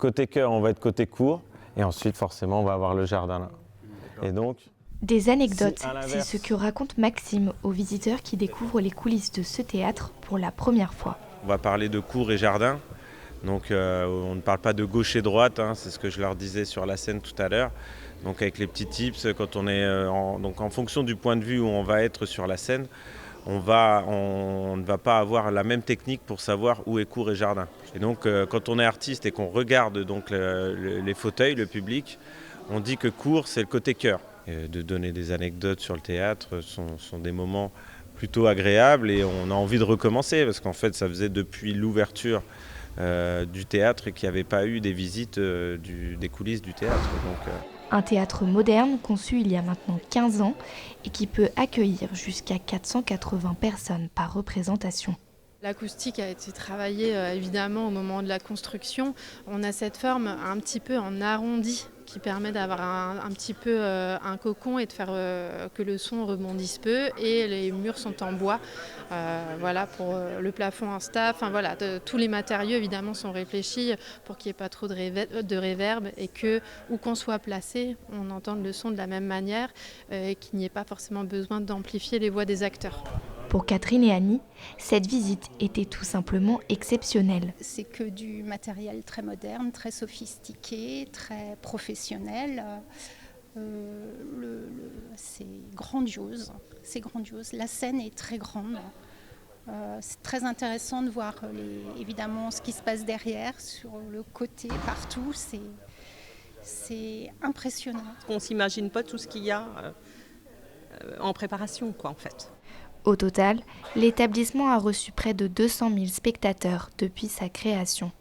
côté chœur, on va être côté cour. Et ensuite, forcément, on va avoir le jardin là. Et donc, Des anecdotes, Si, à c'est l'inverse. ce que raconte Maxime aux visiteurs qui découvrent les coulisses de ce théâtre pour la première fois. on va parler de cour et jardin. Donc on ne parle pas de gauche et droite, hein, c'est ce que je leur disais sur la scène tout à l'heure. Donc avec les petits tips, quand on est donc en fonction du point de vue où on va être sur la scène, on ne va pas avoir la même technique pour savoir où est cour et jardin. Et donc quand on est artiste et qu'on regarde donc les fauteuils, le public, on dit que cour c'est le côté cœur. Et de donner des anecdotes sur le théâtre sont des moments plutôt agréables et on a envie de recommencer parce qu'en fait ça faisait depuis l'ouverture du théâtre et qu'il n'y avait pas eu des visites des coulisses du théâtre. Donc, Un théâtre moderne conçu il y a maintenant 15 ans et qui peut accueillir jusqu'à 480 personnes par représentation. L'acoustique a été travaillée évidemment au moment de la construction. On a cette forme un petit peu en arrondi qui permet d'avoir un petit peu un cocon et de faire que le son rebondisse peu. Et les murs sont en bois, voilà, pour le plafond en staff. Enfin, voilà, tous les matériaux évidemment sont réfléchis pour qu'il n'y ait pas trop de réverb et que où qu'on soit placé, on entende le son de la même manière et qu'il n'y ait pas forcément besoin d'amplifier les voix des acteurs. Pour Catherine et Annie, cette visite était tout simplement exceptionnelle. C'est que du matériel très moderne, très sophistiqué, très professionnel. C'est grandiose, c'est grandiose. La scène est très grande. C'est très intéressant de voir évidemment ce qui se passe derrière, sur le côté, partout. C'est impressionnant. On ne s'imagine pas tout ce qu'il y a en préparation, quoi, en fait. Au total, l'établissement a reçu près de 200 000 spectateurs depuis sa création.